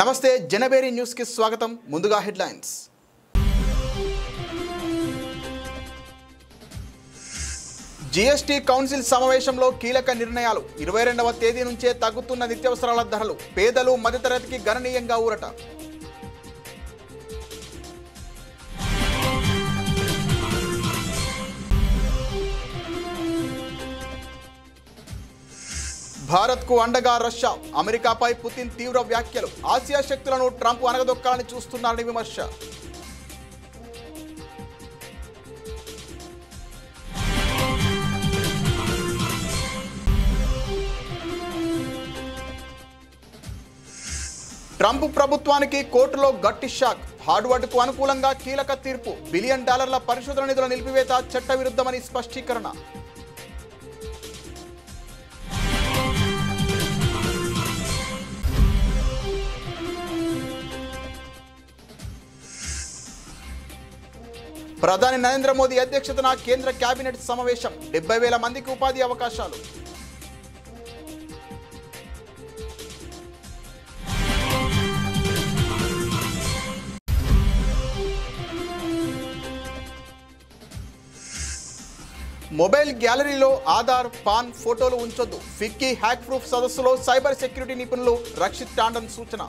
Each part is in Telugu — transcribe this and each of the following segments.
నమస్తే జనబేరి న్యూస్ కి స్వాగతం. ముందుగా హెడ్లైన్స్. జీఎస్టీ కౌన్సిల్ సమావేశంలో కీలక నిర్ణయాలు. 22వ తేదీ నుంచే తగ్గుతున్న నిత్యావసరాల ధరలు. పేదలు మధ్యతరగతికి గణనీయంగా ఊరట. భారత్కు అండగా రష్యా. అమెరికాపై పుతిన్ తీవ్ర వ్యాఖ్యలు. ఆసియా శక్తులను ట్రంప్ అనగదొక్కాలని చూస్తున్నారని విమర్శ. ట్రంప్ ప్రభుత్వానికి కోర్టులో గట్టి షాక్. హార్డ్వర్డ్కు అనుకూలంగా కీలక తీర్పు. $1 బిలియన్ పరిశోధన నిధుల నిలిపివేత చట్టవిరుద్ధమని స్పష్టీకరణ. ప్రధాని నరేంద్ర మోదీ అధ్యక్షతన కేంద్ర కేబినెట్ సమావేశం. 70,000 మందికి ఉపాధి అవకాశాలు. మొబైల్ గ్యాలరీలో ఆధార్, పాన్ ఫోటోలు ఉంచొద్దు. ఫిక్కీ హ్యాక్ ప్రూఫ్ సదస్సులో సైబర్ సెక్యూరిటీ నిపుణులు రక్షిత్ టాండన్ సూచన.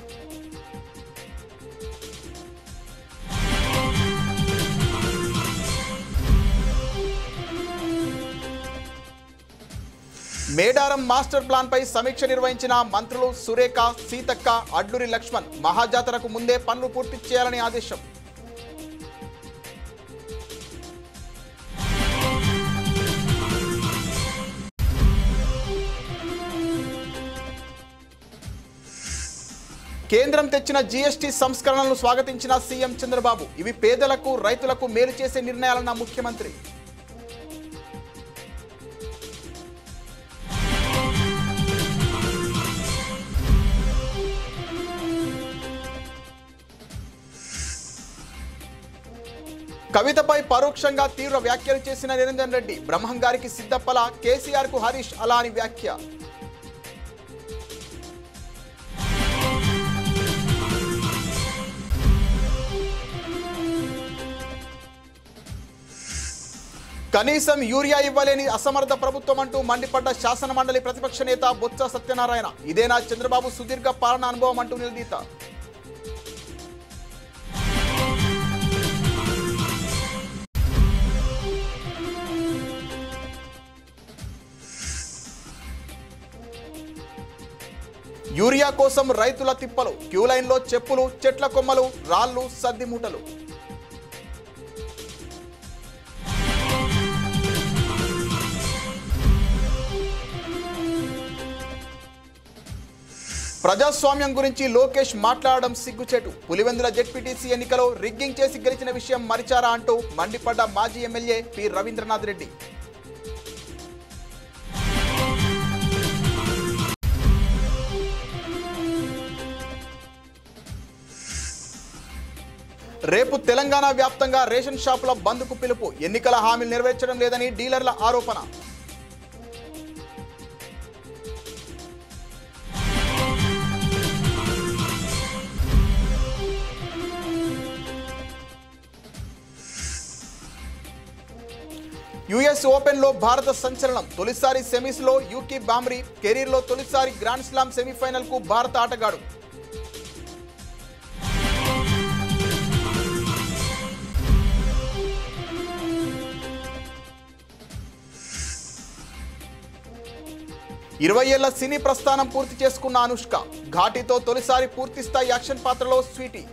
మేడారం మాస్టర్ ప్లాన్ పై సమీక్ష నిర్వహించిన మంత్రులు సురేఖ, సీతక్క, అడ్లూరి లక్ష్మణ్. మహాజాతరకు ముందే పనులు పూర్తి చేయాలని ఆదేశం. కేంద్రం తెచ్చిన జీఎస్టీ సంస్కరణలను స్వాగతించిన సీఎం చంద్రబాబు. ఇవి పేదలకు, రైతులకు మేలు చేసే నిర్ణయాలన్న ముఖ్యమంత్రి. కవితపై పరోక్షంగా తీవ్ర వ్యాఖ్యలు చేసిన నిరంజన్ రెడ్డి. బ్రహ్మం గారికి సిద్ధప్పల, కేసీఆర్ కు హరీష్ అలా అని వ్యాఖ్య. కనీసం యూరియా ఇవ్వలేని అసమర్థ ప్రభుత్వం అంటూ మండిపడ్డ శాసన మండలి ప్రతిపక్ష నేత బొత్స సత్యనారాయణ. ఇదేనా చంద్రబాబు సుదీర్ఘ పాలన అనుభవం అంటూ నిలదీత. యూరియా కోసం రైతుల తిప్పలు. క్యూ లైన్లో చెప్పులు, చెట్ల కొమ్మలు, రాళ్లు, సద్ది మూటలు. ప్రజాస్వామ్యం గురించి లోకేష్ మాట్లాడడం సిగ్గుచేటు. పులివెందుల జెడ్పీటీసీ ఎన్నికలో రిగ్గింగ్ చేసి గెలిచిన విషయం మరిచారా అంటూ మండిపడ్డ మాజీ ఎమ్మెల్యే పి రవీంద్రనాథ్ రెడ్డి. రేపు తెలంగాణ వ్యాప్తంగా రేషన్ షాపుల బంద్కు పిలుపు. ఎన్నికల హామీలు నెరవేర్చడం లేదని డీలర్ల ఆరోపణ. యుఎస్ ఓపెన్ లో భారత సంచలనం. తొలిసారి సెమీస్ లో యూకీ బామ్రీ. కెరీర్ లో తొలిసారి గ్రాండ్ స్లామ్ సెమీఫైనల్ కు భారత ఆటగాడు. ఇరవై ఏళ్ల సినీ ప్రస్థానం పూర్తి చేసుకున్న అనుష్క. ఘాటీతో తొలిసారి పూర్తిస్థాయి యాక్షన్ పాత్రలో స్వీటీ.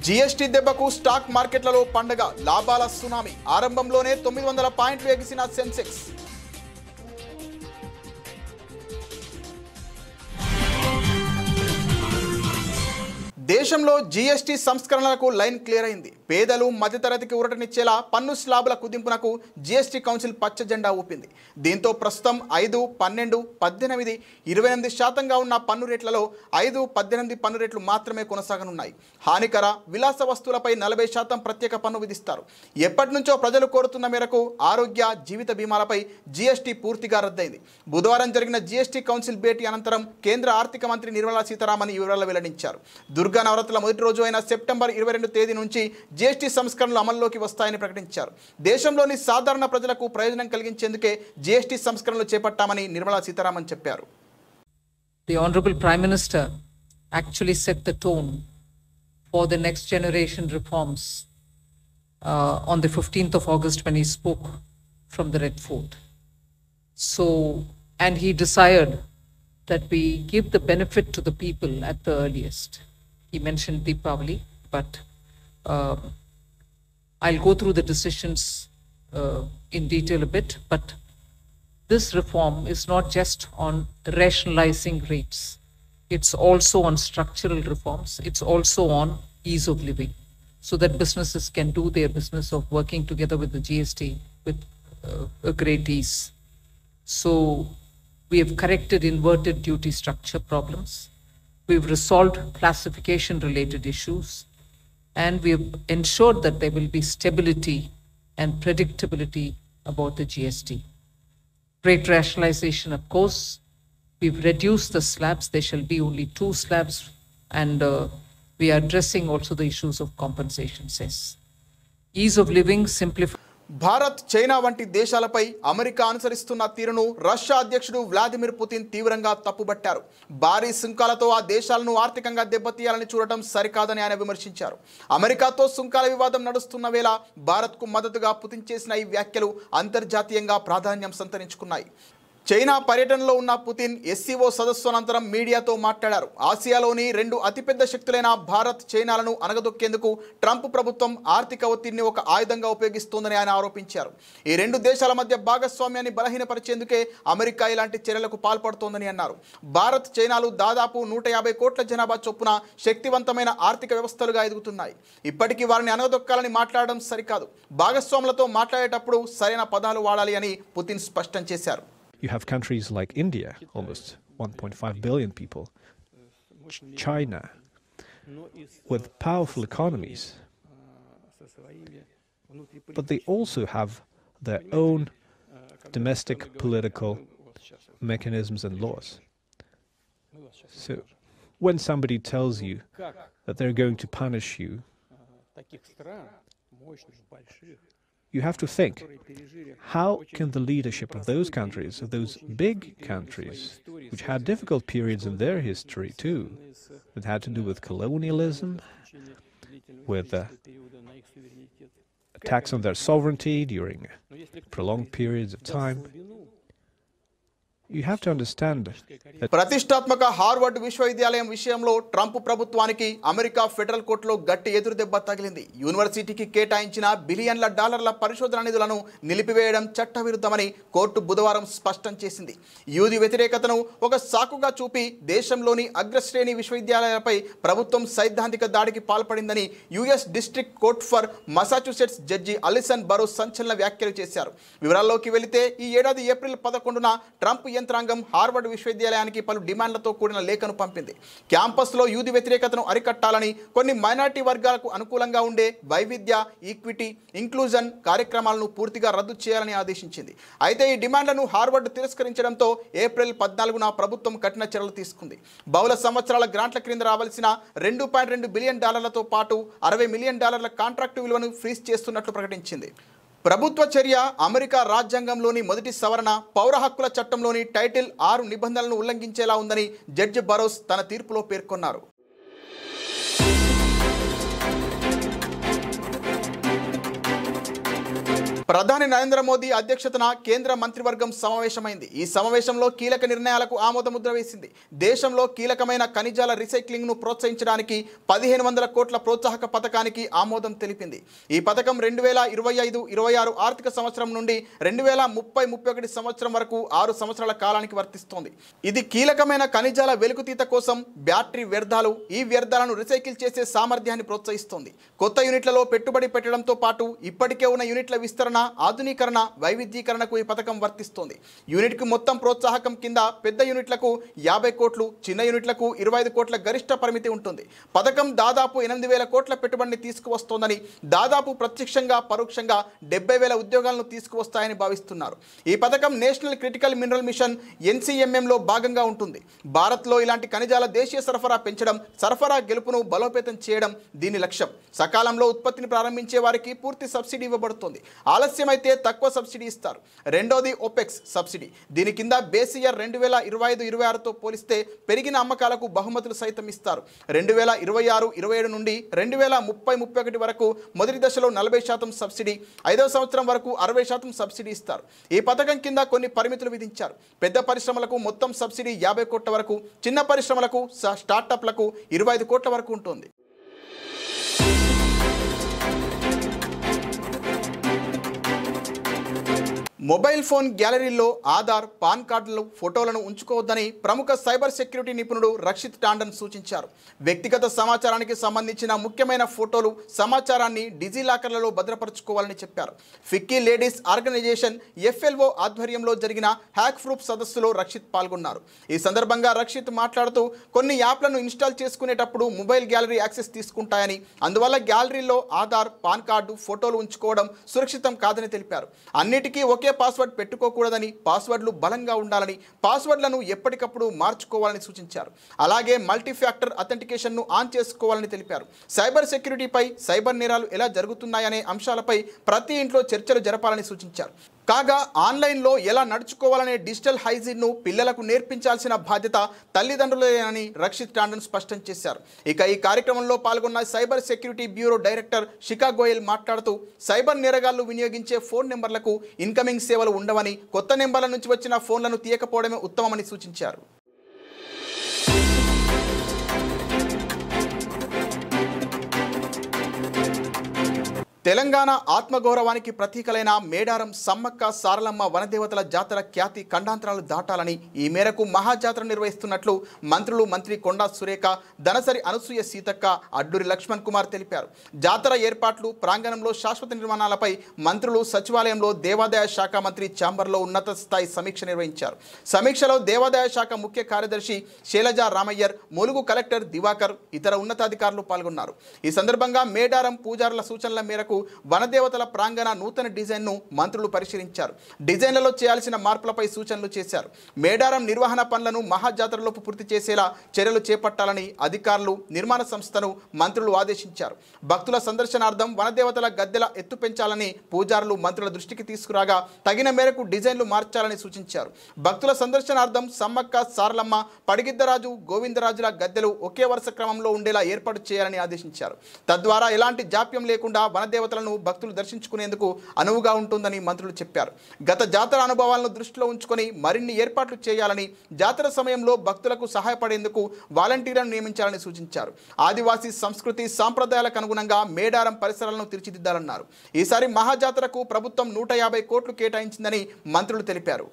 జీఎస్టీ దెబ్బకు స్టాక్ మార్కెట్లలో పండగ. లాభాల సునామీ. ఆరంభంలోనే 900 పాయింట్లు ఎగిసిన సెన్సెక్స్. దేశంలో జీఎస్టీ సంస్కరణలకు లైన్ క్లియర్ అయింది. పేదలు మధ్యతరగతికి ఊరటనిచ్చేలా పన్ను స్లాబుల కుదింపునకు జీఎస్టీ కౌన్సిల్ పచ్చ జెండా ఊపింది. దీంతో ప్రస్తుతం 5, 12, 18, 28% ఉన్న పన్ను రేట్లలో 5, 18 పన్ను రేట్లు మాత్రమే కొనసాగనున్నాయి. హానికర విలాస వస్తువులపై 40% ప్రత్యేక పన్ను విధిస్తారు. ఎప్పటి నుంచో ప్రజలు కోరుతున్న మేరకు ఆరోగ్య, జీవిత బీమాలపై జీఎస్టీ పూర్తిగా రద్దయింది. బుధవారం జరిగిన జీఎస్టీ కౌన్సిల్ భేటీ అనంతరం కేంద్ర ఆర్థిక మంత్రి నిర్మలా సీతారామన్ ఈ వివరాలు వెల్లడించారు. దుర్గా నవరాత్రుల మొదటి రోజు అయిన సెప్టెంబర్ 22 తేదీ నుంచి జీఎస్టీ సంస్కరణలు అమల్లోకి వస్తాయని ప్రకటించారు. దేశంలోని సాధారణ ప్రజలకు ప్రయోజనం కలిగించేందుకే జీఎస్టీ సంస్కరణలు చేపట్టామని నిర్మలా సీతారామన్ చెప్పారు. The Honorable Prime Minister actually set the tone for the next generation reforms on the 15th of August when he spoke from the Red Fort. And he desired that we give the benefit to the people at the earliest. He mentioned Deepavali, but I'll go through the decisions in detail a bit. But this reform is not just on rationalizing rates. It's also on structural reforms. It's also on ease of living, so that businesses can do their business of working together with the GST with a great ease. So we have corrected inverted duty structure problems. We've resolved classification-related issues, and we have ensured that there will be stability and predictability about the GST. Rate rationalization, of course, we've reduced the slabs. There shall be only 2 slabs, and we are addressing also the issues of compensation cess. Ease of living, simplify. Bharat, China వంటి దేశాలపై అమెరికా అనుసరిస్తున్న తీరును రష్యా అధ్యక్షుడు వ్లాదిమిర్ పుతిన్ తీవ్రంగా తప్పుబట్టారు. భారీ సుంకాలతో ఆ దేశాలను ఆర్థికంగా దెబ్బతీయాలని చూడటం సరికాదని ఆయన విమర్శించారు. అమెరికాతో సుంకాల వివాదం నడుస్తున్న వేళ భారత్కు మద్దతుగా పుతిన్ చేసిన ఈ వ్యాఖ్యలు అంతర్జాతీయంగా ప్రాధాన్యం సంతరించుకున్నాయి. చైనా పర్యటనలో ఉన్న పుతిన్ ఎస్సీఓ సదస్సు అనంతరం మీడియాతో మాట్లాడారు. ఆసియాలోని 2 అతిపెద్ద శక్తులైన భారత్, చైనాలను అనగదొక్కేందుకు ట్రంప్ ప్రభుత్వం ఆర్థిక ఒత్తిడిని ఒక ఆయుధంగా ఉపయోగిస్తోందని ఆయన ఆరోపించారు. ఈ 2 దేశాల మధ్య భాగస్వామ్యాన్ని బలహీనపరిచేందుకే అమెరికా ఇలాంటి చర్యలకు పాల్పడుతోందని అన్నారు. భారత్, చైనాలు దాదాపు 150 కోట్ల జనాభా చొప్పున శక్తివంతమైన ఆర్థిక వ్యవస్థలుగా ఎదుగుతున్నాయి. ఇప్పటికీ వారిని అనగదొక్కాలని మాట్లాడడం సరికాదు. భాగస్వాములతో మాట్లాడేటప్పుడు సరైన పదాలు వాడాలి అని పుతిన్ స్పష్టం చేశారు. You have countries like India, almost 1.5 billion people, China, with powerful economies, but they also have their own domestic political mechanisms and laws. So when somebody tells you that they're going to punish you, you have to think, how can the leadership of those countries, of those big countries, which had difficult periods in their history too, that had to do with colonialism, with attacks on their sovereignty during prolonged periods of time, you have to understand that ప్రతిష్టాత్మక హార్వర్డ్ విశ్వవిద్యాలయం విషయంలో ట్రంప్ ప్రభుత్వానికి అమెరికా ఫెడరల్ కోర్టులో గట్టి ఎదురుదెబ్బ తగిలింది. యూనివర్సిటీకి కేటాయించిన బిలియన్ల డాలర్ల పరిశోధన నిధులను నిలిపివేయడం చట్టవిరుద్ధమని కోర్టు బుధవారం స్పష్టం చేసింది. యూది వ్యతిరేకతను ఒక సాకుగా చూపి దేశంలోని అగ్రశ్రేణి విశ్వవిద్యాలయాలపై ప్రభుత్వం సైద్ధాంతిక దాడికి పాల్పడిందని US district court for Massachusetts judge Allison Burroughs సంచలన వ్యాఖ్యలు చేశారు. వివరాల్లోకి వెళితే ఈ ఏడాది ఏప్రిల్ 11న ట్రంప్ యంత్రాంగం హార్వర్డ్ విశ్వవిద్యాలయానికి పలు డిమాండ్లతో కూడిన లేఖను పంపింది. క్యాంపస్లో యూది వ్యతిరేకతను అరికట్టాలని, కొన్ని మైనారిటీ వర్గాలకు అనుకూలంగా ఉండే వైవిధ్య, ఈక్విటీ, ఇంక్లూజన్ కార్యక్రమాలను పూర్తిగా రద్దు చేయాలని ఆదేశించింది. అయితే ఈ డిమాండ్లను హార్వర్డ్ తిరస్కరించడంతో ఏప్రిల్ 14న ప్రభుత్వం కఠిన చర్యలు తీసుకుంది. బహుళ సంవత్సరాల గ్రాంట్ల క్రింద రావాల్సిన $2.2 బిలియన్ పాటు $60 మిలియన్ కాంట్రాక్టు విలువను ఫ్రీజ్ చేస్తున్నట్లు ప్రకటించింది. ప్రభుత్వ చర్య అమెరికా రాజ్యాంగంలోని మొదటి సవరణ, పౌర హక్కుల చట్టంలోని టైటిల్ 6 నిబంధనలను ఉల్లంఘించేలా ఉందని జడ్జి బరోస్ తన తీర్పులో పేర్కొన్నారు. ప్రధాని నరేంద్ర మోదీ అధ్యక్షతన కేంద్ర మంత్రివర్గం సమావేశమైంది. ఈ సమావేశంలో కీలక నిర్ణయాలకు ఆమోదముద్ర వేసింది. దేశంలో కీలకమైన ఖనిజాల రీసైక్లింగ్ను ప్రోత్సహించడానికి 1500 కోట్ల ప్రోత్సాహక పథకానికి ఆమోదం తెలిపింది. ఈ పథకం 2025-26 ఆర్థిక సంవత్సరం నుండి 2030-31 సంవత్సరం వరకు 6 సంవత్సరాల కాలానికి వర్తిస్తోంది. ఇది కీలకమైన ఖనిజాల వెలుగుతీత కోసం బ్యాటరీ వ్యర్థాలు, ఈ వ్యర్థాలను రీసైకిల్ చేసే సామర్థ్యాన్ని ప్రోత్సహిస్తోంది. కొత్త యూనిట్లలో పెట్టుబడి పెట్టడంతో పాటు ఇప్పటికే ఉన్న యూనిట్ల విస్తరణ, ఆధునీకరణ, వైవిధ్యీకరణకు ఈ పథకం వర్తిస్తోంది. యూనిట్కు మొత్తం ప్రోత్సాహకం కింద పెద్ద యూనిట్లకు 50 కోట్లు, చిన్న యూనిట్లకు 25 కోట్ల గరిష్ట పరిమితి ఉంటుంది. పథకం దాదాపు 8,000 కోట్ల పెట్టుబడిని తీసుకువస్తోందని, దాదాపు ప్రత్యక్షంగా పరోక్షంగా 70,000 ఉద్యోగాలను తీసుకువస్తాయని భావిస్తున్నారు. ఈ పథకం నేషనల్ క్రిటికల్ మినరల్ మిషన్ NCMMలో భాగంగా ఉంటుంది. భారత్లో ఇలాంటి ఖనిజాల దేశీయ సరఫరా పెంచడం, సరఫరా గెలుపును బలోపేతం చేయడం దీని లక్ష్యం. సకాలంలో ఉత్పత్తిని ప్రారంభించే వారికి పూర్తి సబ్సిడీ ఇవ్వబడుతుంది. ఆలస్యమైతే తక్కువ సబ్సిడీ ఇస్తారు. రెండోది OPEX సబ్సిడీ. దీని కింద బేస్ ఇయర్ 2025-26తో పోలిస్తే పెరిగిన అమ్మకాలకు బహుమతులు సైతం ఇస్తారు. 2026-27 నుండి 2030-31 వరకు మొదటి దశలో 40% సబ్సిడీ, 5వ సంవత్సరం వరకు 60% సబ్సిడీ ఇస్తారు. ఈ పథకం కింద కొన్ని పరిమితులు విధించారు. పెద్ద పరిశ్రమలకు మొత్తం సబ్సిడీ 50 కోట్ల వరకు, చిన్న పరిశ్రమలకు, స్టార్టప్లకు 25 కోట్ల వరకు ఉంటుంది. మొబైల్ ఫోన్ గ్యాలరీలో ఆధార్, పాన్ కార్డులు, ఫోటోలను ఉంచుకోవద్దని ప్రముఖ సైబర్ సెక్యూరిటీ నిపుణుడు రక్షిత్ టాండన్ సూచించారు. వ్యక్తిగత సమాచారానికి సంబంధించిన ముఖ్యమైన ఫోటోలు, సమాచారాన్ని డిజిలాకర్లలో భద్రపరచుకోవాలని చెప్పారు. ఫిక్కీ లేడీస్ ఆర్గనైజేషన్ FLO ఆధ్వర్యంలో జరిగిన హ్యాక్ ప్రూఫ్ సదస్సులో రక్షిత్ పాల్గొన్నారు. ఈ సందర్భంగా రక్షిత్ మాట్లాడుతూ కొన్ని యాప్లను ఇన్స్టాల్ చేసుకునేటప్పుడు మొబైల్ గ్యాలరీ యాక్సెస్ తీసుకుంటాయని, అందువల్ల గ్యాలరీలో ఆధార్, పాన్ కార్డు, ఫోటోలు ఉంచుకోవడం సురక్షితం కాదని తెలిపారు. అన్నిటికీ ఒకే పాస్వర్డ్ పెట్టుకోకూడదని, పాస్వర్డ్లు బలంగా ఉండాలని, పాస్వర్డ్లను ఎప్పటికప్పుడు మార్చుకోవాలని సూచించారు. అలాగే మల్టీ ఫ్యాక్టర్ అథెంటికేషన్ను ఆన్ చేసుకోవాలని తెలిపారు. సైబర్ సెక్యూరిటీపై, సైబర్ నేరాలు ఎలా జరుగుతున్నాయనే అంశాలపై ప్రతి ఇంట్లో చర్చలు జరపాలని సూచించారు. కాగా ఆన్లైన్లో ఎలా నడుచుకోవాలనే డిజిటల్ హైజీన్ను పిల్లలకు నేర్పించాల్సిన బాధ్యత తల్లిదండ్రులేనని రక్షిత్ టాండన్ స్పష్టం చేశారు. ఇక ఈ కార్యక్రమంలో పాల్గొన్న సైబర్ సెక్యూరిటీ బ్యూరో డైరెక్టర్ శిఖా గోయల్ మాట్లాడుతూ సైబర్ నేరగాళ్లు వినియోగించే ఫోన్ నెంబర్లకు ఇన్కమింగ్ సేవలు ఉండవని, కొత్త నెంబర్ల నుంచి వచ్చిన ఫోన్లను తీయకపోవడమే ఉత్తమమని సూచించారు. తెలంగాణ ఆత్మగౌరవానికి ప్రతీకలైన మేడారం సమ్మక్క సారలమ్మ వనదేవతల జాతర ఖ్యాతి ఖండాంతరాలు దాటాలని, ఈ మేరకు మహాజాతర నిర్వహిస్తున్నట్లు మంత్రి కొండా సురేఖ, దనసరి అనసూయ సీతక్క, అడ్డూరి లక్ష్మణ్ కుమార్ తెలిపారు. జాతర ఏర్పాట్లు, ప్రాంగణంలో శాశ్వత నిర్మాణాలపై మంత్రులు, సచివాలయంలో దేవాదాయ శాఖ మంత్రి ఛాంబర్లో ఉన్నత స్థాయి సమీక్ష నిర్వహించారు. సమీక్షలో దేవాదాయ శాఖ ముఖ్య కార్యదర్శి శైలజ రామయ్యర్, ములుగు కలెక్టర్ దివాకర్, ఇతర ఉన్నతాధికారులు పాల్గొన్నారు. ఈ సందర్భంగా మేడారం పూజారుల సూచనల మేరకు వనదేవతల ప్రాంగణ నూతన డిజైన్ను మంత్రులు పరిశీలించారు. డిజైన్లలో చేయాల్సిన మార్పులపై సూచనలు చేశారు. మేడారం నిర్వహణ పనులను మహాజాతరలోపు పూర్తి చేసేలా చర్యలు చేపట్టాలని అధికారులు, నిర్మాణ సంస్థను మంత్రులు ఆదేశించారు. భక్తుల సందర్శనార్థం వనదేవతల గద్దెల ఎత్తు పెంచాలని పూజారులు మంత్రుల దృష్టికి తీసుకురాగా తగిన మేరకు డిజైన్లు మార్చాలని సూచించారు. భక్తుల సందర్శనార్థం సమ్మక్క సారలమ్మ, పడిగిద్దరాజు, గోవిందరాజుల గద్దెలు ఒకే వరుస క్రమంలో ఉండేలా ఏర్పాటు చేయాలని ఆదేశించారు. తద్వారా ఎలాంటి జాప్యం లేకుండా వనదేవతలను భక్తులు దర్శించుకునేందుకు అనువుగా ఉంటుందని మంత్రులు చెప్పారు. గత జాతర అనుభవాలను దృష్టిలో ఉంచుకొని మరిన్ని ఏర్పాట్లు చేయాలని, జాతర సమయంలో భక్తులకు సహాయపడేందుకు వాలంటీర్లను నియమించాలని సూచించారు. ఆదివాసీ సంస్కృతి సాంప్రదాయాలకు అనుగుణంగా మేడారం పరిసరాలను తీర్చిదిద్దాలన్నారు. ఈసారి మహాజాతరకు ప్రభుత్వం 150 కోట్లు కేటాయించిందని మంత్రులు తెలిపారు.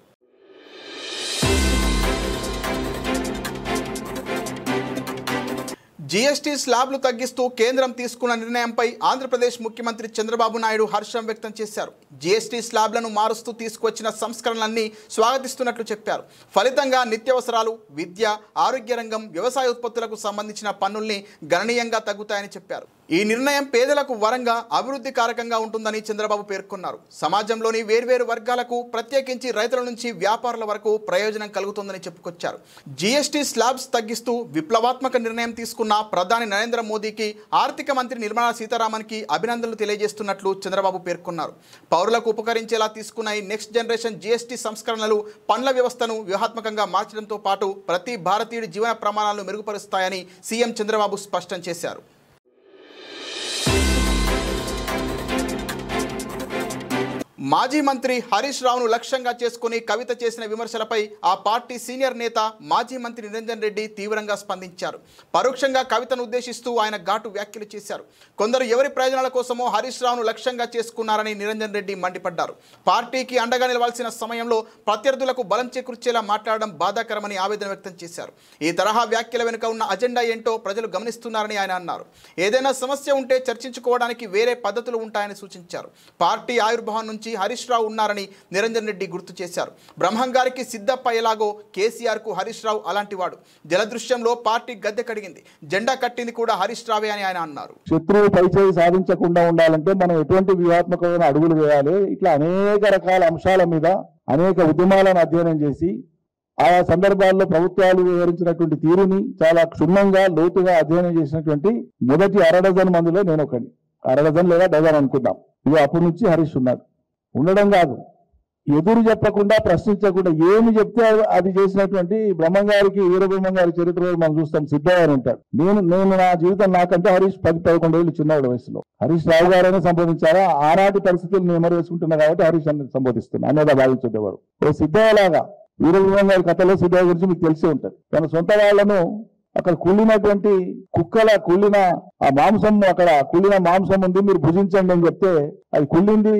జీఎస్టీ స్లాబ్లు తగ్గిస్తూ కేంద్రం తీసుకున్న నిర్ణయంపై ఆంధ్రప్రదేశ్ ముఖ్యమంత్రి చంద్రబాబు నాయుడు హర్షం వ్యక్తం చేశారు. జీఎస్టీ స్లాబ్లను మారుస్తూ తీసుకొచ్చిన సంస్కరణలన్నీ స్వాగతిస్తున్నట్లు చెప్పారు. ఫలితంగా నిత్యావసరాలు, విద్య, ఆరోగ్య రంగం, వ్యవసాయ ఉత్పత్తులకు సంబంధించిన పన్నుల్ని గణనీయంగా తగ్గుతాయని చెప్పారు. ఈ నిర్ణయం పేదలకు వరంగా, అభివృద్ధి కారకంగా ఉంటుందని చంద్రబాబు పేర్కొన్నారు. సమాజంలోని వేర్వేరు వర్గాలకు, ప్రత్యేకించి రైతుల నుంచి వ్యాపారుల వరకు ప్రయోజనం కలుగుతుందని చెప్పుకొచ్చారు. జీఎస్టీ స్లాబ్స్ తగ్గిస్తూ విప్లవాత్మక నిర్ణయం తీసుకున్న ప్రధాని నరేంద్ర మోదీకి, ఆర్థిక మంత్రి నిర్మలా సీతారామన్కి అభినందనలు తెలియజేస్తున్నట్లు చంద్రబాబు పేర్కొన్నారు. పౌరులకు ఉపకరించేలా తీసుకున్న ఈ నెక్స్ట్ జనరేషన్ జీఎస్టీ సంస్కరణలు పన్నుల వ్యవస్థను వ్యూహాత్మకంగా మార్చడంతో పాటు ప్రతి భారతీయుడి జీవన ప్రమాణాలను మెరుగుపరుస్తాయని సీఎం చంద్రబాబు స్పష్టం చేశారు. మాజీ మంత్రి హరీష్ రావును లక్ష్యంగా చేసుకుని కవిత చేసిన విమర్శలపై ఆ పార్టీ సీనియర్ నేత మాజీ మంత్రి నిరంజన్ రెడ్డి తీవ్రంగా స్పందించారు. పరోక్షంగా కవితను ఉద్దేశిస్తూ ఆయన ఘాటు వ్యాఖ్యలు చేశారు. కొందరు ఎవరి ప్రయోజనాల కోసమో హరీష్ రావును లక్ష్యంగా చేసుకున్నారని నిరంజన్ రెడ్డి మండిపడ్డారు. పార్టీకి అండగా నిలవాల్సిన సమయంలో ప్రత్యర్థులకు బలం చేకూర్చేలా మాట్లాడడం బాధాకరమని ఆవేదన వ్యక్తం చేశారు. ఈ తరహా వ్యాఖ్యల వెనుక ఉన్న అజెండా ఏంటో ప్రజలు గమనిస్తున్నారని ఆయన అన్నారు. ఏదైనా సమస్య ఉంటే చర్చించుకోవడానికి వేరే పద్ధతులు ఉంటాయని సూచించారు. పార్టీ ఆవిర్భావం నుంచి హరీష్ రావు ఉన్నారని నిరంజన్ రెడ్డి గుర్తు చేశారు. బ్రహ్మం గారికి సిద్ధప్ప ఎలాగో కేసీఆర్ కు హరీష్ రావు అలాంటి వాడు. జలదృశ్యంలో పార్టీ గద్దె కడిగింది, జెండా కట్టింది కూడా హరీష్ రావే అని ఆయన అన్నారు. శత్రువు పైచేయి సాధించకుండా ఉండాలంటే మనం ఎటువంటి వ్యూహాత్మకమైన అడుగులు వేయాలి, ఇట్లా అనేక రకాల అంశాల మీద అనేక ఉద్యమాలను అధ్యయనం చేసి ఆయా సందర్భాల్లో ప్రభుత్వాలు వివరించినటువంటి తీరుని చాలా క్షుణ్ణంగా లోతుగా అధ్యయనం చేసినటువంటి మొదటి 1/2 మందిలో నేను ఒకని. 1/2 లేదా డజన్ అనుకుందాం. ఇక అప్పటి నుంచి హరీష్ ఉన్నాడు. ఉండడం కాదు, ఎదురు చెప్పకుండా ప్రశ్నించకుండా ఏమి చెప్తే అది చేసినటువంటి బ్రహ్మం గారికి, వీరబ్రహ్మం గారి చరిత్రలో మనం చూస్తాం. సిద్ధయ్య అని ఉంటాడు. నేను నా జీవితం నాకంటే హరీష్ 10-11 ఏళ్ళు చిన్నవాడు వయసులో. హరీష్ రావు గారైనా సంబోధించారా? ఆనాటి పరిస్థితులు నెమరు వేసుకుంటున్నా కాబట్టి హరీష్ అని సంబోధిస్తున్నా అనేదా భావించేవాడు. ఓ సిద్ధయ్య లాగా వీరబ్రహ్మం గారి కథలో సిద్ధయ్య గురించి మీకు తెలిసే ఉంటుంది. తన సొంత వాళ్లను అక్కడ కుళ్ళినటువంటి కుక్కల కుళ్ళిన ఆ మాంసం, అక్కడ కుళ్ళిన మాంసం ఉంది, మీరు భుజించండి అని చెప్తే అది కుళ్ళింది.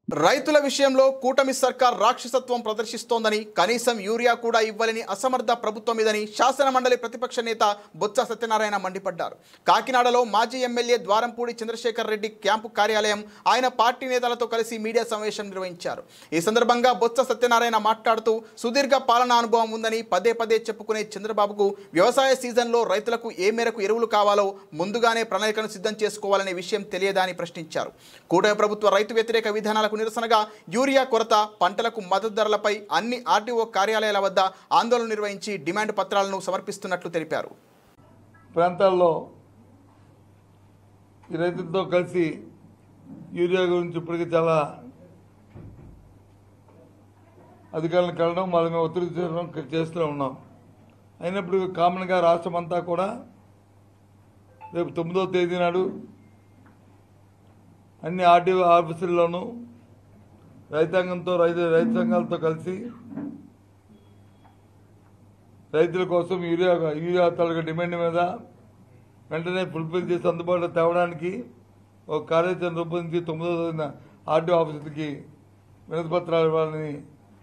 రైతుల విషయంలో కూటమి సర్కార్ రాక్షసత్వం ప్రదర్శిస్తోందని, కనీసం యూరియా కూడా ఇవ్వాలని అసమర్థ ప్రభుత్వం ఇదని శాసన మండలి ప్రతిపక్ష నేత బొత్స సత్యనారాయణ మండిపడ్డారు. కాకినాడలో మాజీ ఎమ్మెల్యే ద్వారంపూడి చంద్రశేఖర్ రెడ్డి క్యాంపు కార్యాలయం ఆయన పార్టీ నేతలతో కలిసి మీడియా సమావేశం నిర్వహించారు. ఈ సందర్భంగా బొత్స సత్యనారాయణ మాట్లాడుతూ సుదీర్ఘ పాలనా అనుభవం ఉందని పదే పదే చెప్పుకునే చంద్రబాబుకు వ్యవసాయ సీజన్లో రైతులకు ఏ మేరకు ఎరువులు కావాలో ముందుగానే ప్రణాళికను సిద్ధం చేసుకోవాలనే విషయం తెలియదా అని ప్రశ్నించారు. కూటమి ప్రభుత్వ రైతు వ్యతిరేక విధానాలకు నిరసనగా యూరియా కొరత, పంటలకు మద్దతు ధరలపై అన్ని ఆర్టీఓ కార్యాలయాల వద్ద ఆందోళన నిర్వహించి డిమాండ్ పత్రాలను సమర్పిస్తున్నట్లు తెలిపారు. ప్రాంతాల్లో ఈ రైతులతో కలిసి యూరియా గురించి ఇప్పటికీ చాలా అధికారులను కలవడం, వాళ్ళ మీద ఒత్తిడి చేయడం చేస్తూ ఉన్నాం. అయినప్పుడు కామన్గా రాష్ట్రం అంతా కూడా రేపు 9వ తేదీ నాడు అన్ని ఆర్టీఓ ఆఫీసుల్లోనూ రైతాంగంతో రైతు సంఘాలతో కలిసి రైతుల కోసం యూరియా తాలూకా డిమాండ్ మీద వెంటనే ఫుల్ఫిల్ చేసి అందుబాటులో తేవడానికి ఒక కార్యాచరణ రూపొందించి 9వ తేదీన ఆర్టీఓ ఆఫీసులకి వినతి పత్రాలు ఇవ్వాలని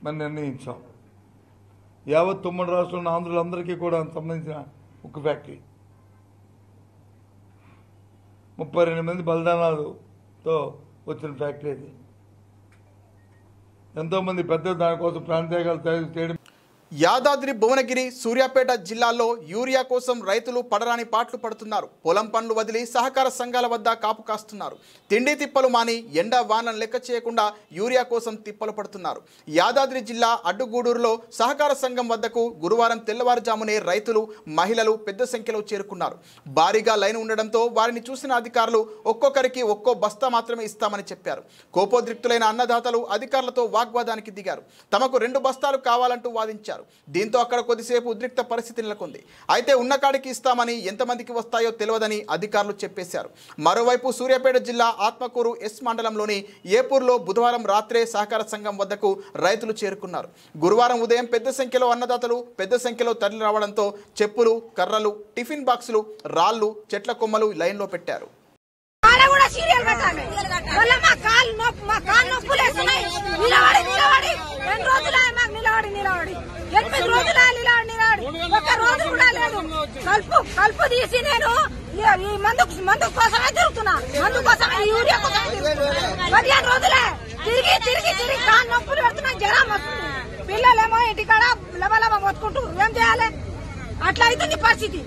మనం నిర్ణయించాం. యావత్ ఉమ్మడి రాష్ట్రంలో ఆంధ్రులందరికీ కూడా సంబంధించిన ఒక ఫ్యాక్టరీ 32 మంది బలిదానాలతో వచ్చిన ఫ్యాక్టరీ అది. ఎంతోమంది పెద్దలు దానికోసం ప్రాంతీయాలు చేయడం. యాదాద్రి, భువనగిరి, సూర్యాపేట జిల్లాల్లో యూరియా కోసం రైతులు పడరాని పాట్లు పడుతున్నారు. పొలం పనులు వదిలి సహకార సంఘాల వద్ద కాపు కాస్తున్నారు. తిండి తిప్పలు మాని ఎండ వానలను లెక్క చేయకుండా యూరియా కోసం తిప్పలు పడుతున్నారు. యాదాద్రి జిల్లా అడ్డుగూడూరులో సహకార సంఘం వద్దకు గురువారం తెల్లవారుజామునే రైతులు, మహిళలు పెద్ద సంఖ్యలో చేరుకున్నారు. భారీగా లైన్ ఉండడంతో వారిని చూసిన అధికారులు ఒక్కొక్కరికి ఒక్కో బస్తా మాత్రమే ఇస్తామని చెప్పారు. కోపోద్రిక్తులైన అన్నదాతలు అధికారులతో వాగ్వాదానికి దిగారు. తమకు 2 బస్తాలు కావాలంటూ వాదించారు. దీంతో అక్కడ కొద్దిసేపు ఉద్రిక్త పరిస్థితి నెలకొంది. అయితే ఉన్న కాడికి ఇస్తామని, ఎంతమందికి వస్తాయో తెలియదని అధికారులు చెప్పేశారు. మరోవైపు సూర్యాపేట జిల్లా ఆత్మకూరు ఎస్ మండలంలోని ఏపూర్లో బుధవారం రాత్రే సహకార సంఘం వద్దకు రైతులు చేరుకున్నారు. గురువారం ఉదయం పెద్ద సంఖ్యలో అన్నదాతలు పెద్ద సంఖ్యలో తరలి రావడంతో చెప్పులు, కర్రలు, టిఫిన్ బాక్సులు, రాళ్లు, చెట్ల కొమ్మలు లైన్లో పెట్టారు. కలుపు తీసి నేను ఈ మందు కోసమే తిరుగుతున్నా. మందు కోసమే, యూరియా కోసమే తిరుగుతున్నా. 15 రోజులే తిరిగి కాళ్ళు నొప్పులు పెడుతున్నా, జ్వరం వస్తుంది. పిల్లలేమో ఇంటికాడ లవలవ మొత్తుకుంటూ ఏం చేయాలి? అట్లా అవుతుంది పరిస్థితి.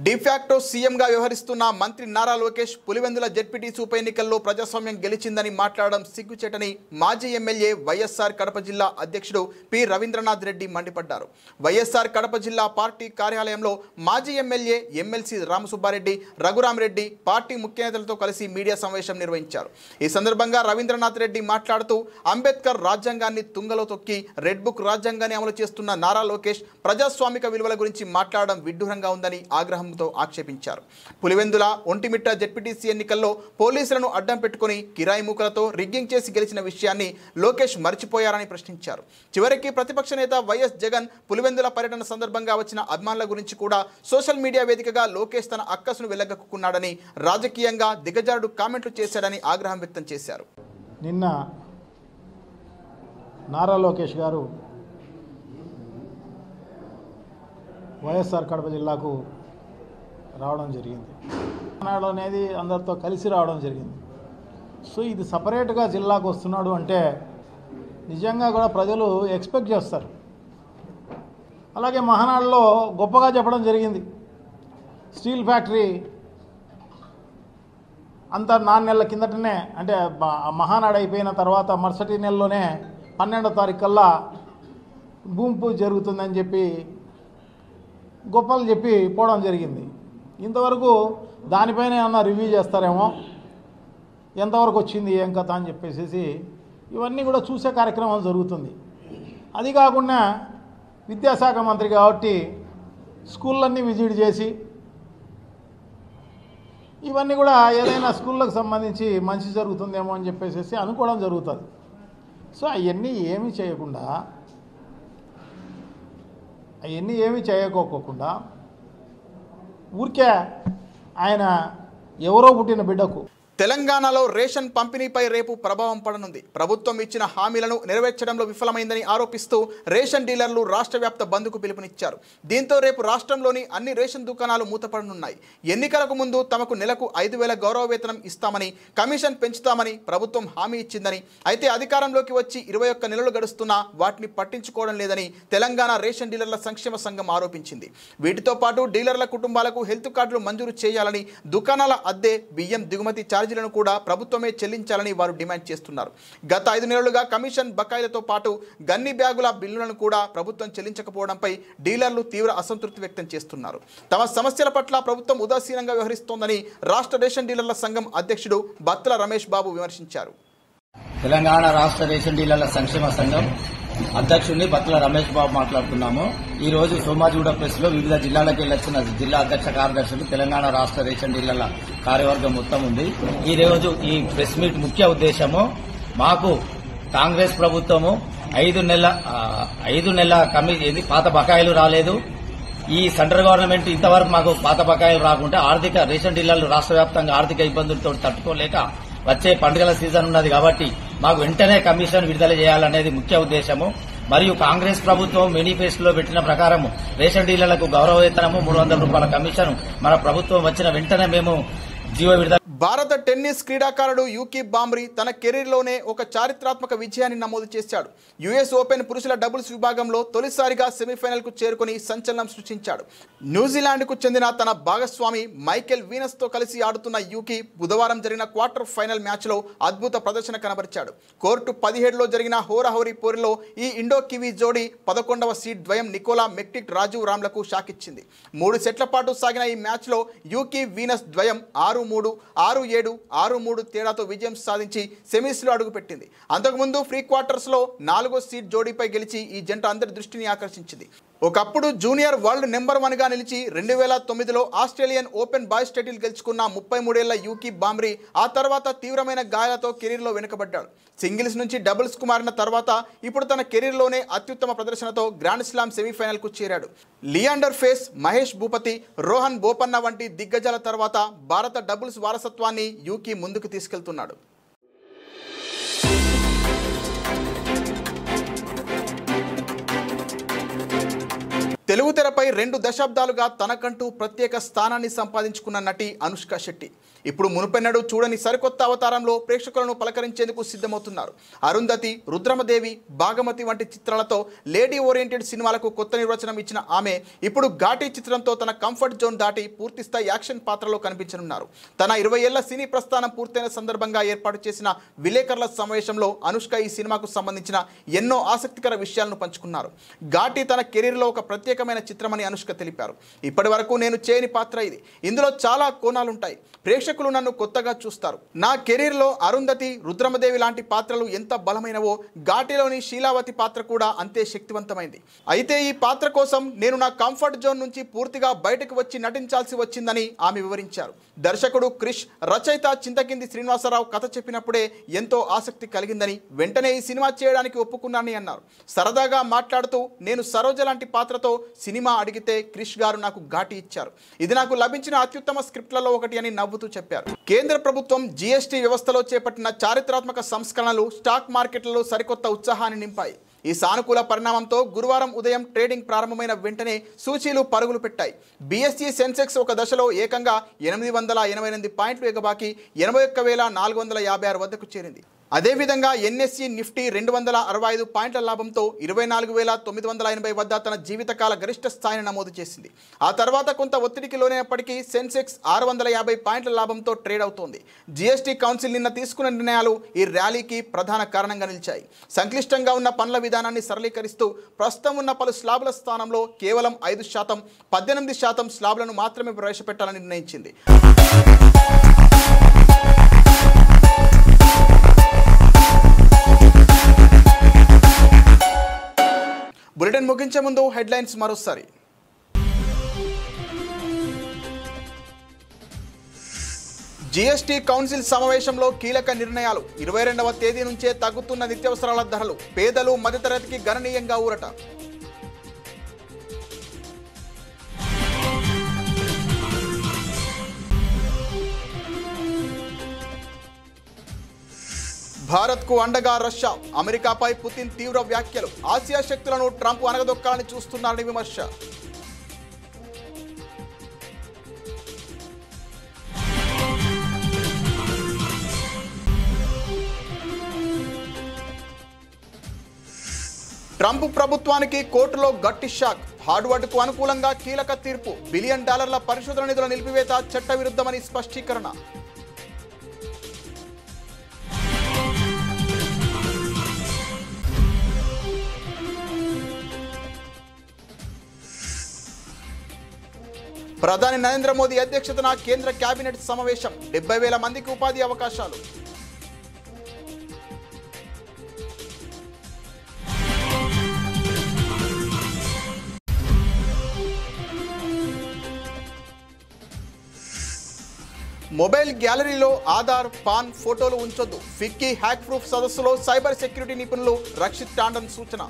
డిఫాక్టో సీఎంగా వ్యవహరిస్తున్న మంత్రి నారా లోకేష్ పులివెందుల జెడ్పీటీసీ ఉప ఎన్నికల్లో ప్రజాస్వామ్యం గెలిచిందని మాట్లాడడం సిగ్గుచేటని మాజీ ఎమ్మెల్యే వైఎస్ఆర్ కడప జిల్లా అధ్యక్షుడు పి రవీంద్రనాథ్ రెడ్డి మండిపడ్డారు. వైఎస్ఆర్ కడప జిల్లా పార్టీ కార్యాలయంలో మాజీ MLA, MLC Ramasubba Reddy, Raghurama Reddy party ముఖ్య నేతలతో కలిసి మీడియా సమావేశం నిర్వహించారు. ఈ సందర్భంగా రవీంద్రనాథ్ రెడ్డి మాట్లాడుతూ అంబేద్కర్ రాజ్యాంగాన్ని తుంగలో తొక్కి రెడ్ బుక్ రాజ్యాంగాన్ని అమలు చేస్తున్న నారా లోకేష్ ప్రజాస్వామిక విలువల గురించి మాట్లాడడం విడ్డూరంగా ఉందని ఆగ్రహం ఆవేశంతో ఆక్షేపించారు. పులివెందుల ఒంటిమిట్ట జెడ్పీటీసీ ఎన్నికల్లో పోలీసులను అడ్డం పెట్టుకుని కిరాయి మూకలతో రిగ్గింగ్ చేసి గెలిచిన విషయాన్ని లోకేష్ మర్చిపోయారని ప్రశ్నించారు. చివరికి ప్రతిపక్ష నేత వైఎస్ జగన్ పులివెందుల పర్యటన సందర్భంగా వచ్చిన అభిమానుల గురించి కూడా సోషల్ మీడియా వేదికగా లోకేష్ తన అక్కసును వెళ్లగక్కున్నాడని, రాజకీయంగా దిగజారుడు కామెంట్లు చేశాడని ఆగ్రహం వ్యక్తం చేశారు. నిన్న నారా లోకేష్ గారు వైఎస్ఆర్ కడప జిల్లాకు రావడం జరిగింది. నాడు అనేది అందరితో కలిసి రావడం జరిగింది. సో ఇది సపరేట్గా జిల్లాకు వస్తున్నాడు అంటే నిజంగా కూడా ప్రజలు ఎక్స్పెక్ట్ చేస్తారు. అలాగే మహానాడులో గొప్పగా చెప్పడం జరిగింది. స్టీల్ ఫ్యాక్టరీ అంతా 4 నెలల కిందటనే, అంటే మహానాడు అయిపోయిన తర్వాత మరుసటి నెలలోనే 12వ తారీఖు కల్లా భూమి పూజ జరుగుతుందని చెప్పి గొప్పలు చెప్పి పోవడం జరిగింది. ఇంతవరకు దానిపైన ఏమన్నా రివ్యూ చేస్తారేమో, ఎంతవరకు వచ్చింది ఏం కథ అని చెప్పేసి ఇవన్నీ కూడా చూసే కార్యక్రమం జరుగుతుంది. అది కాకుండా విద్యాశాఖ మంత్రి కాబట్టి స్కూళ్ళన్నీ విజిట్ చేసి ఇవన్నీ కూడా ఏదైనా స్కూళ్ళకు సంబంధించి మంచి జరుగుతుందేమో అని చెప్పేసి అనుకోవడం జరుగుతుంది. సో అవన్నీ ఏమీ చేయకోకుండా ఊరికే ఆయన ఎవరో పుట్టిన బిడ్డకు తెలంగాణలో రేషన్ పంపిణీపై రేపు ప్రభావం పడనుంది. ప్రభుత్వం ఇచ్చిన హామీలను నెరవేర్చడంలో విఫలమైందని ఆరోపిస్తూ రేషన్ డీలర్లు రాష్ట్ర వ్యాప్త బంద్కు పిలుపునిచ్చారు. దీంతో రేపు రాష్ట్రంలోని అన్ని రేషన్ దుకాణాలు మూతపడనున్నాయి. ఎన్నికలకు ముందు తమకు నెలకు 5,000 గౌరవ వేతనం ఇస్తామని, కమిషన్ పెంచుతామని ప్రభుత్వం హామీ ఇచ్చిందని, అయితే అధికారంలోకి వచ్చి 21 నెలలు గడుస్తున్నా వాటిని పట్టించుకోవడం లేదని తెలంగాణ రేషన్ డీలర్ల సంక్షేమ సంఘం ఆరోపించింది. వీటితో పాటు డీలర్ల కుటుంబాలకు హెల్త్ కార్డులు మంజూరు చేయాలని, దుకాణాల అద్దె, బియ్యం దిగుమతి ఛార్జీలను కూడా ప్రభుత్వమే చెల్లించాలని వారు డిమాండ్ చేస్తున్నారు. గత 5 నెలలుగా కమిషన్ బకాయిలతో పాటు గన్ని బ్యాగుల బిల్లులను కూడా ప్రభుత్వం చెల్లించకపోవడంపై డీలర్లు తీవ్ర అసంతృప్తి వ్యక్తం చేస్తున్నారు. తమ సమస్యల పట్ల ప్రభుత్వం ఉదాసీనంగా వ్యవహరిస్తోందని రాష్ట్ర రేషన్ డీలర్ల సంఘం అధ్యక్షుడు బత్తుల రమేష్ బాబు విమర్శించారు. తెలంగాణ రాష్ట్ర రేషన్ డీలర్ల సంక్షేమ సంఘం అధ్యక్షుడిని బత్తుల రమేష్ బాబు మాట్లాడుతున్నాము. ఈ రోజు సోమాజిగూడ ప్రెస్ లో వివిధ జిల్లాలకు వెళ్లొచ్చిన జిల్లా అధ్యక్ష కార్యదర్శులు, తెలంగాణ రాష్ట్ర రేషన్ డీలర్ల కార్యవర్గం మొత్తం ఉంది. ఈ రోజు ఈ ప్రెస్ మీట్ ముఖ్య ఉద్దేశము, మాకు కాంగ్రెస్ ప్రభుత్వము 5 నెలల కమిటీ పాత బకాయిలు రాలేదు. ఈ సెంట్రల్ గవర్నమెంట్ ఇంతవరకు మాకు పాత బకాయిలు రాకుంటే రేషన్ డీలర్లు రాష్ట్ర వ్యాప్తంగా ఆర్థిక ఇబ్బందులతో తట్టుకోలేక వచ్చే పండుగల సీజన్ ఉన్నది కాబట్టి మాకు వెంటనే కమిషన్ విడుదల చేయాలనేది ముఖ్య ఉద్దేశము. మరియు కాంగ్రెస్ ప్రభుత్వం మేనిఫెస్టోలో పెట్టిన ప్రకారం రేషన్ డీలర్లకు గౌరవ వేతనము 300 రూపాయల కమిషన్ మన ప్రభుత్వం వచ్చిన వెంటనే మేము జీవో విడుదల. భారత టెన్నిస్ క్రీడాకారుడు యూకీ బాంబ్రీ తన కెరీర్లోనే ఒక చారిత్రాత్మక విజయాన్ని నమోదు చేశాడు. యుఎస్ ఓపెన్ పురుషుల డబుల్స్ విభాగంలో తొలిసారిగా సెమీఫైనల్కు చేరుకుని సంచలనం సృష్టించాడు. న్యూజిలాండ్కు చెందిన తన భాగస్వామి మైకెల్ వీనస్తో కలిసి ఆడుతున్న యూకీ బుధవారం జరిగిన క్వార్టర్ ఫైనల్ మ్యాచ్లో అద్భుత ప్రదర్శన కనబరిచాడు. కోర్టు 17లో జరిగిన హోరాహోరీ పోరులో ఈ ఇండో కివీ జోడీ 11వ సీడ్ ద్వయం నికోలా మెక్టిక్ రాజీవ్ రామ్లకు షాకిచ్చింది. 3 సెట్ల పాటు సాగిన ఈ మ్యాచ్లో యూకీ వీనస్ ద్వయం 6-3, 6-7, 6-3 తేడాతో విజయం సాధించి సెమీస్లో అడుగుపెట్టింది. అంతకుముందు ప్రీ క్వార్టర్స్లో 4వ సీడ్ జోడీపై గెలిచి ఈ జంట అందరి దృష్టిని ఆకర్షించింది. ఒకప్పుడు జూనియర్ వరల్డ్ నెంబర్ 1గా నిలిచి 2009లో ఆస్ట్రేలియన్ ఓపెన్ బాయ్స్ టైటిల్ గెలుచుకున్న 33 ఏళ్ల యూకీ బాంబ్రీ ఆ తర్వాత తీవ్రమైన గాయాలతో కెరీర్లో వెనుకబడ్డాడు. సింగిల్స్ నుంచి డబుల్స్కు మారిన తర్వాత ఇప్పుడు తన కెరీర్లోనే అత్యుత్తమ ప్రదర్శనతో గ్రాండ్ స్లామ్ సెమీఫైనల్కు చేరాడు. లియాండర్ పేస్, మహేష్ భూపతి, రోహన్ బోపన్న వంటి దిగ్గజాల తర్వాత భారత డబుల్స్ వారసత్వాన్ని యూకీ ముందుకు తీసుకెళ్తున్నాడు. తెలుగు తెరపై 2 దశాబ్దాలుగా తనకంటూ ప్రత్యేక స్థానాన్ని సంపాదించుకున్న నటి అనుష్క శెట్టి ఇప్పుడు మునుపెన్నడూ చూడని సరికొత్త అవతారంలో ప్రేక్షకులను పలకరించేందుకు సిద్ధమవుతున్నారు. అరుంధతి, రుద్రమదేవి, భాగమతి వంటి చిత్రాలతో లేడీ ఓరియంటెడ్ సినిమాలకు కొత్త నిర్వచనం ఇచ్చిన ఆమె ఇప్పుడు ఘాటీ చిత్రంతో తన కంఫర్ట్ జోన్ దాటి పూర్తిస్థాయి యాక్షన్ పాత్రలో కనిపించనున్నారు. తన 20 ఏళ్ల సినీ ప్రస్థానం పూర్తయిన సందర్భంగా ఏర్పాటు చేసిన విలేకరుల సమావేశంలో అనుష్క ఈ సినిమాకు సంబంధించిన ఎన్నో ఆసక్తికర విషయాలను పంచుకున్నారు. ఘాటీ తన కెరీర్లో ఒక ప్రత్యేక చారిత్రాత్మకమైన చిత్రమని అనుష్క తెలిపారు. ఇప్పటి వరకు నేను చేయని పాత్ర ఇది. ఇందులో చాలా కోణాలుంటాయి. ప్రేక్షకులు నన్ను కొత్తగా చూస్తారు. నా కెరీర్లో అరుంధతి, రుద్రమదేవి లాంటి పాత్రలు ఎంత బలమైనవో ఘాటిలోని శీలావతి పాత్ర కూడా అంతే శక్తివంతమైంది. అయితే ఈ పాత్ర కోసం నేను నా కంఫర్ట్ జోన్ నుంచి పూర్తిగా బయటకు వచ్చి నటించాల్సి వచ్చిందని ఆమె వివరించారు. దర్శకుడు క్రిష్, రచయిత చింతకింది శ్రీనివాసరావు కథ చెప్పినప్పుడే ఎంతో ఆసక్తి కలిగిందని, వెంటనే ఈ సినిమా చేయడానికి ఒప్పుకున్నానని అన్నారు. సరదాగా మాట్లాడుతూ నేను సరోజ లాంటి పాత్రతో సినిమా అడిగితే క్రిష్ గారు నాకు ఘాటి ఇచ్చారు. ఇది నాకు లభించిన అత్యుత్తమ స్క్రిప్ట్లలో ఒకటి అని నవ్వుతూ చెప్పారు. కేంద్ర ప్రభుత్వం జీఎస్టీ వ్యవస్థలో చేపట్టిన చారిత్రాత్మక సంస్కరణలు స్టాక్ మార్కెట్లలో సరికొత్త ఉత్సాహాన్ని నింపాయి. ఈ సానుకూల పరిణామంతో గురువారం ఉదయం ట్రేడింగ్ ప్రారంభమైన వెంటనే సూచీలు పరుగులు పెట్టాయి. బీఎస్ఈ సెన్సెక్స్ ఒక దశలో ఏకంగా 888 పాయింట్లు ఎగబాకి 81,456 వద్దకు చేరింది. అదేవిధంగా ఎన్ఎస్ఈ నిఫ్టీ 265 పాయింట్ల లాభంతో 24,980 వద్ద తన జీవితకాల గరిష్ట స్థాయిని నమోదు చేసింది. ఆ తర్వాత కొంత ఒత్తిడికి లోనైనప్పటికీ సెన్సెక్స్ 650 పాయింట్ల లాభంతో ట్రేడ్ అవుతోంది. జీఎస్టీ కౌన్సిల్ నిన్న తీసుకున్న నిర్ణయాలు ఈ ర్యాలీకి ప్రధాన కారణంగా నిలిచాయి. సంక్లిష్టంగా ఉన్న పన్నుల విధానాన్ని సరళీకరిస్తూ ప్రస్తుతం ఉన్న పలు స్లాబుల స్థానంలో కేవలం 5%, 18% స్లాబులను మాత్రమే ప్రవేశపెట్టాలని నిర్ణయించింది. బులెటిన్ ముగించే ముందు హెడ్లైన్స్ మరోసారి. జీఎస్టీ కౌన్సిల్ సమావేశంలో కీలక నిర్ణయాలు. 22వ తేదీ నుంచే తగ్గుతున్న నిత్యావసరాల ధరలు. పేదలు, మధ్యతరగతికి గణనీయంగా ఊరట. భారత్కు అండగా రష్యా. అమెరికాపై పుతిన్ తీవ్ర వ్యాఖ్యలు. ఆసియా శక్తులను ట్రంప్ అనగదొక్కాలని చూస్తున్నారని విమర్శ. ట్రంప్ ప్రభుత్వానికి కోర్టులో గట్టి షాక్. హార్డ్వర్డ్కు అనుకూలంగా కీలక తీర్పు. $1 బిలియన్ పరిశోధన నిధుల నిలిపివేత చట్టవిరుద్ధమని స్పష్టీకరణ. ప్రధాని నరేంద్ర మోదీ అధ్యక్షతన కేంద్ర కేబినెట్ సమావేశం. 70,000 మందికి ఉపాధి అవకాశాలు. మొబైల్ గ్యాలరీలో ఆధార్, పాన్ ఫోటోలు ఉంచొద్దు. ఫిక్కీ హ్యాక్ ప్రూఫ్ సదస్సులో సైబర్ సెక్యూరిటీ నిపుణులు రక్షిత్ టాండన్ సూచన.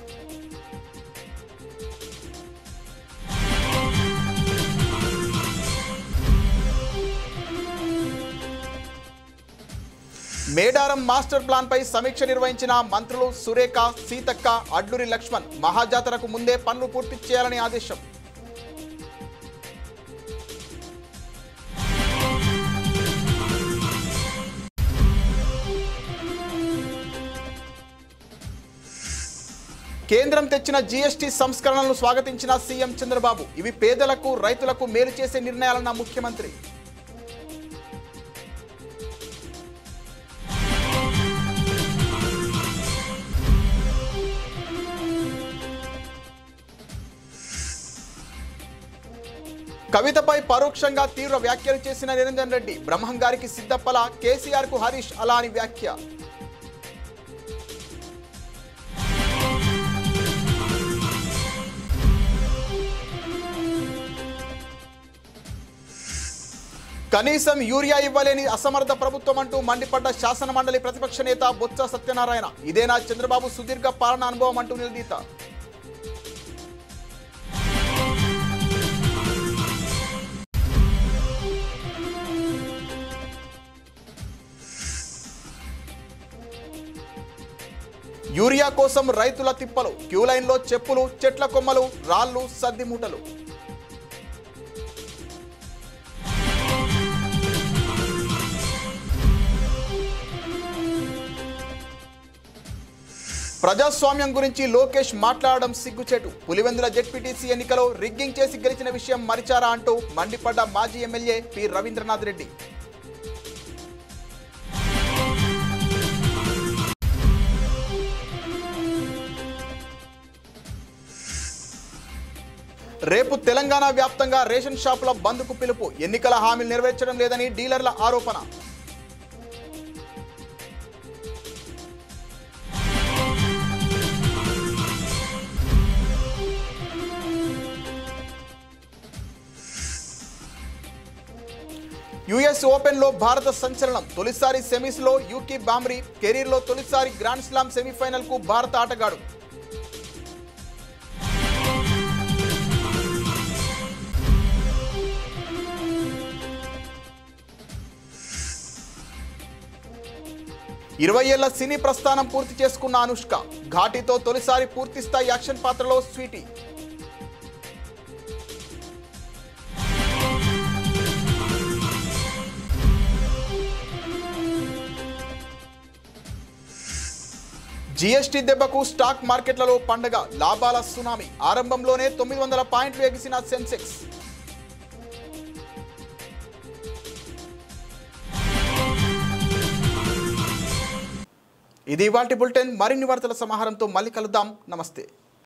మేడారం మాస్టర్ ప్లాన్ పై సమీక్ష నిర్వహించిన మంత్రులు సురేఖ, సీతక్క, అడ్లూరి లక్ష్మణ్. మహాజాతరకు ముందే పనులు పూర్తి చేయాలని ఆదేశం. కేంద్రం తెచ్చిన జీఎస్టీ సంస్కరణలను స్వాగతించిన సీఎం చంద్రబాబు. ఇవి పేదలకు, రైతులకు మేలు చేసే నిర్ణయాలన్న ముఖ్యమంత్రి. కవితపై పరోక్షంగా తీవ్ర వ్యాఖ్యలు చేసిన నిరంజన్ రెడ్డి. బ్రహ్మంగారికి సిద్ధప్పల, కేసీఆర్ కు హరీష్ అలా అని వ్యాఖ్య. కనీసం యూరియా ఇవ్వలేని అసమర్థ ప్రభుత్వం అంటూ మండిపడ్డ శాసనమండలి ప్రతిపక్ష నేత బొత్స సత్యనారాయణ. ఇదేనా చంద్రబాబు సుదీర్ఘ పాలన అనుభవం అంటూ నిలదీత. యూరియా కోసం రైతుల తిప్పలు. క్యూ లైన్లో చెప్పులు, చెట్ల కొమ్మలు, రాళ్లు, సద్ది మూటలు. ప్రజాస్వామ్యం గురించి లోకేష్ మాట్లాడడం సిగ్గుచేటు. పులివెందుల జెడ్పీటీసీ ఎన్నికలో రిగ్గింగ్ చేసి గెలిచిన విషయం మరిచారా అంటూ మండిపడ్డ మాజీ ఎమ్మెల్యే పి రవీంద్రనాథ్ రెడ్డి. రేపు తెలంగాణ వ్యాప్తంగా రేషన్ షాపుల బంద్కు పిలుపు. ఎన్నికల హామీలు నెరవేర్చడం లేదని డీలర్ల ఆరోపణ. యుఎస్ ఓపెన్లో భారత సంచలనం. తొలిసారి సెమీస్లో యూకీ బామ్రీ. కెరీర్లో తొలిసారి గ్రాండ్ స్లామ్ సెమీఫైనల్కు భారత ఆటగాడు. ఇరవై ఏళ్ల సినీ ప్రస్థానం పూర్తి చేసుకున్న అనుష్క. ఘాటీతో తొలిసారి పూర్తిస్థాయి యాక్షన్ పాత్రలో స్వీటీ. జీఎస్టీ దెబ్బకు స్టాక్ మార్కెట్లలో పండగ. లాభాల సునామీ. ఆరంభంలోనే 900 పాయింట్లు ఎగిసిన సెన్సెక్స్. ఇది ఇవాల్టి బులెటిన్. మరిన్ని వార్తల సమాహారంతో మళ్ళీ కలుద్దాం. నమస్తే.